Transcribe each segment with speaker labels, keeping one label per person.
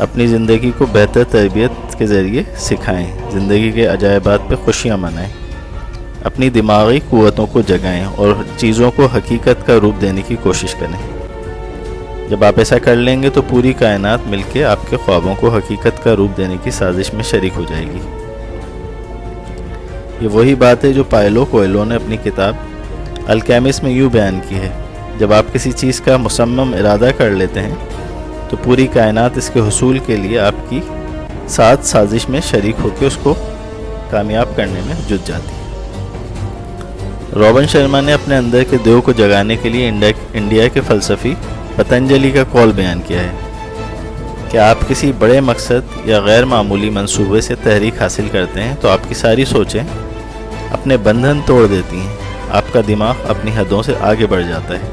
Speaker 1: اپنی زندگی کو بہتر تربیت کے ذریعے سکھائیں، زندگی کے عجائبات پہ خوشیاں منائیں، اپنی دماغی قوتوں کو جگائیں اور چیزوں کو حقیقت کا روپ دینے کی کوشش کریں۔ جب آپ ایسا کر لیں گے تو پوری کائنات مل کے آپ کے خوابوں کو حقیقت کا روپ دینے کی سازش میں شریک ہو جائے گی۔ یہ وہی بات ہے جو پائلو کوئلو نے اپنی کتاب الکیمسٹ میں یوں بیان کی ہے، جب آپ کسی چیز کا مصمم ارادہ کر لیتے ہیں تو پوری کائنات اس کے حصول کے لیے آپ کی ساتھ سازش میں شریک ہو کے اس کو کامیاب کرنے میں جٹ جاتی ہے۔ روبن شرما نے اپنے اندر کے دیو کو جگانے کے لیے انڈیا کے فلسفی پتنجلی کا قول بیان کیا ہے کہ آپ کسی بڑے مقصد یا غیر معمولی منصوبے سے تحریک حاصل کرتے ہیں تو آپ کی ساری سوچیں اپنے بندھن توڑ دیتی ہیں، آپ کا دماغ اپنی حدوں سے آگے بڑھ جاتا ہے،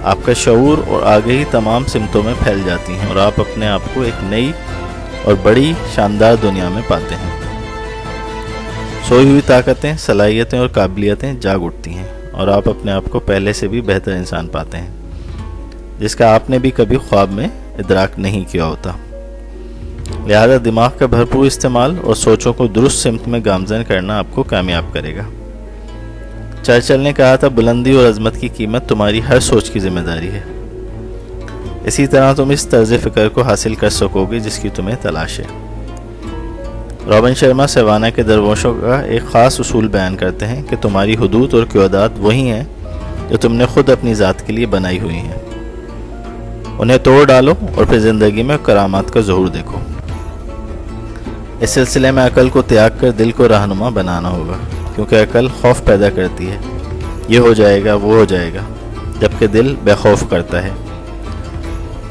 Speaker 1: آپ کا شعور اور آگہی تمام سمتوں میں پھیل جاتی ہیں اور آپ اپنے آپ کو ایک نئی اور بڑی شاندار دنیا میں پاتے ہیں۔ سوئی ہوئی طاقتیں، صلاحیتیں اور قابلیتیں جاگ اٹھتی ہیں اور آپ اپنے آپ کو پہلے سے بھی بہتر انسان پاتے ہیں، جس کا آپ نے بھی کبھی خواب میں ادراک نہیں کیا ہوتا۔ لہذا دماغ کا بھرپور استعمال اور سوچوں کو درست سمت میں گامزن کرنا آپ کو کامیاب کرے گا۔ چرچل نے کہا تھا، بلندی اور عظمت کی قیمت تمہاری ہر سوچ کی ذمہ داری ہے، اسی طرح تم اس طرز فکر کو حاصل کر سکو گے جس کی تمہیں تلاش ہے۔ روبن شرما سیوانا کے درویشوں کا ایک خاص اصول بیان کرتے ہیں کہ تمہاری حدود اور قیودات وہی ہیں جو تم نے خود اپنی ذات کے لیے بنائی ہوئی ہیں، انہیں توڑ ڈالو اور پھر زندگی میں کرامات کا ظہور دیکھو۔ اس سلسلے میں عقل کو تیاگ کر دل کو رہنما بنانا ہوگا، کیونکہ عقل خوف پیدا کرتی ہے، یہ ہو جائے گا وہ ہو جائے گا، جبکہ دل بے خوف کرتا ہے۔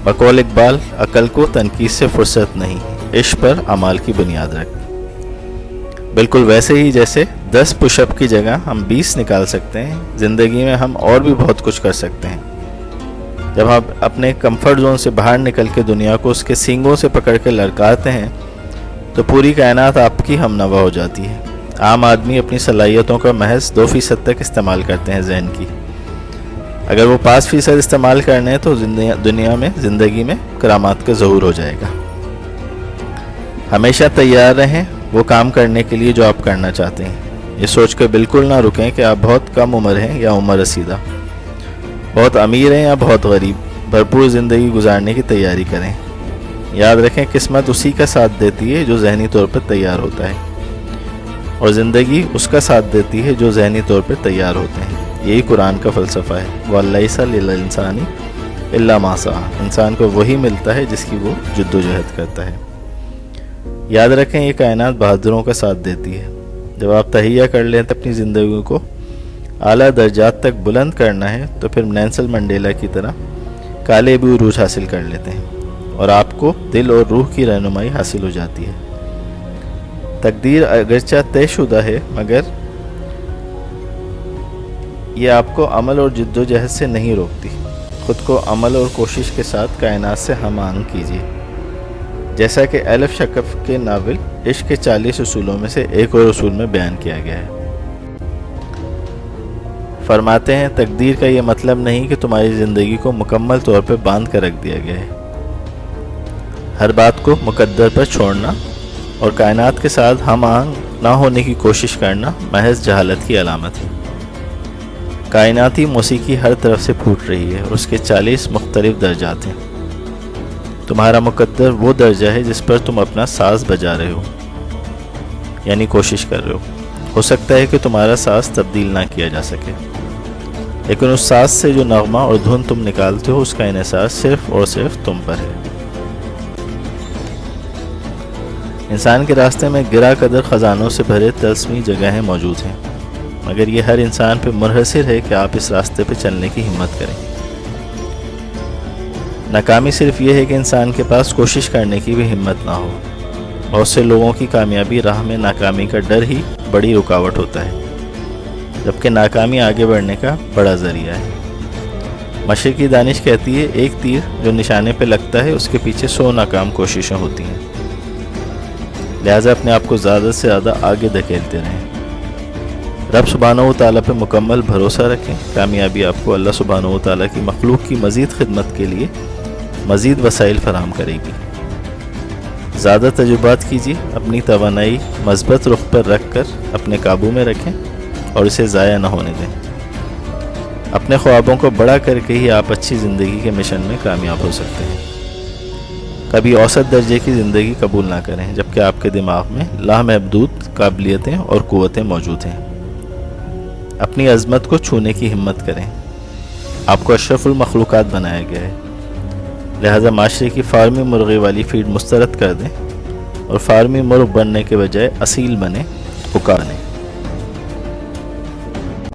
Speaker 1: بقول اقبال، عقل کو تنقید سے فرصت نہیں، عشق پر اعمال کی بنیاد رکھ۔ بالکل ویسے ہی جیسے 10 پش اپ کی جگہ ہم 20 نکال سکتے ہیں، زندگی میں ہم اور بھی بہت کچھ کر سکتے ہیں۔ جب آپ اپنے کمفرٹ زون سے باہر نکل کے دنیا کو اس کے سینگوں سے پکڑ کے لڑکاتے ہیں تو پوری کائنات آپ کی ہمنوا ہو جاتی ہے۔ عام آدمی اپنی صلاحیتوں کا محض 2% تک استعمال کرتے ہیں ذہن کی، اگر وہ 5% استعمال کرنے تو دنیا میں زندگی میں کرامات کا ظہور ہو جائے گا۔ ہمیشہ تیار رہیں وہ کام کرنے کے لیے جو آپ کرنا چاہتے ہیں، یہ سوچ کر بالکل نہ رکیں کہ آپ بہت کم عمر ہیں یا عمر رسیدہ، بہت امیر ہیں یا بہت غریب، بھرپور زندگی گزارنے کی تیاری کریں۔ یاد رکھیں، قسمت اسی کا ساتھ دیتی ہے جو ذہنی طور پر تیار ہوتا ہے، اور زندگی اس کا ساتھ دیتی ہے جو ذہنی طور پر تیار ہوتے ہیں۔ یہی قرآن کا فلسفہ ہے، وَلَيْسَ لِلْإِنسَانِ إِلَّا مَا سَعَىٰ، انسان کو وہی ملتا ہے جس کی وہ جد و جہد کرتا ہے۔ یاد رکھیں، یہ کائنات بہادروں کا ساتھ دیتی ہے۔ جب آپ تہیہ کر لیں اپنی زندگی کو اعلیٰ درجات تک بلند کرنا ہے تو پھر نیلسن منڈیلا کی طرح کالے بھی عروج حاصل کر لیتے ہیں اور آپ کو دل اور روح کی رہنمائی حاصل ہو جاتی ہے۔ تقدیر اگرچہ طے شدہ ہے، مگر یہ آپ کو عمل اور جد و جہد سے نہیں روکتی۔ خود کو عمل اور کوشش کے ساتھ کائنات سے ہم آہنگ کیجیے، جیسا کہ ایلف شکف کے ناول عشق کے 40 اصولوں میں سے ایک اور اصول میں بیان کیا گیا ہے۔ فرماتے ہیں، تقدیر کا یہ مطلب نہیں کہ تمہاری زندگی کو مکمل طور پر باندھ کر رکھ دیا گیا ہے۔ ہر بات کو مقدر پر چھوڑنا اور کائنات کے ساتھ ہم آہنگ نہ ہونے کی کوشش کرنا محض جہالت کی علامت ہے۔ کائناتی موسیقی ہر طرف سے پھوٹ رہی ہے اور اس کے 40 مختلف درجات ہیں۔ تمہارا مقدر وہ درجہ ہے جس پر تم اپنا ساز بجا رہے ہو، یعنی کوشش کر رہے ہو سکتا ہے کہ تمہارا ساز تبدیل نہ کیا جا سکے، لیکن اس ساز سے جو نغمہ اور دھن تم نکالتے ہو اس کا انحصار صرف اور صرف تم پر ہے۔ انسان کے راستے میں گرا قدر خزانوں سے بھرے طلسمی جگہیں موجود ہیں، مگر یہ ہر انسان پہ منحصر ہے کہ آپ اس راستے پہ چلنے کی ہمت کریں۔ ناکامی صرف یہ ہے کہ انسان کے پاس کوشش کرنے کی بھی ہمت نہ ہو۔ بہت سے لوگوں کی کامیابی راہ میں ناکامی کا ڈر ہی بڑی رکاوٹ ہوتا ہے، جبکہ ناکامی آگے بڑھنے کا بڑا ذریعہ ہے۔ مشرقی دانش کہتی ہے، ایک تیر جو نشانے پہ لگتا ہے اس کے پیچھے 100 ناکام کوششیں ہوتی ہیں۔ لہٰذا اپنے آپ کو زیادہ سے زیادہ آگے دھکیلتے رہیں، رب سبحانہ و تعالیٰ پہ مکمل بھروسہ رکھیں۔ کامیابی آپ کو اللہ سبحانہ و تعالیٰ کی مخلوق کی مزید خدمت کے لیے مزید وسائل فراہم کرے گی۔ زیادہ تجربات کیجیے، اپنی توانائی مثبت رخ پر رکھ کر اپنے قابو میں رکھیں اور اسے ضائع نہ ہونے دیں۔ اپنے خوابوں کو بڑا کر کے ہی آپ اچھی زندگی کے مشن میں کامیاب ہو سکتے ہیں۔ کبھی اوسط درجے کی زندگی قبول نہ کریں جبکہ آپ کے دماغ میں لامحدود قابلیتیں اور قوتیں موجود ہیں۔ اپنی عظمت کو چھونے کی ہمت کریں۔ آپ کو اشرف المخلوقات بنایا گیا ہے، لہذا معاشرے کی فارمی مرغی والی فیڈ مسترد کر دیں اور فارمی مرغ بننے کے بجائے اصیل بنے، اکا بنیں۔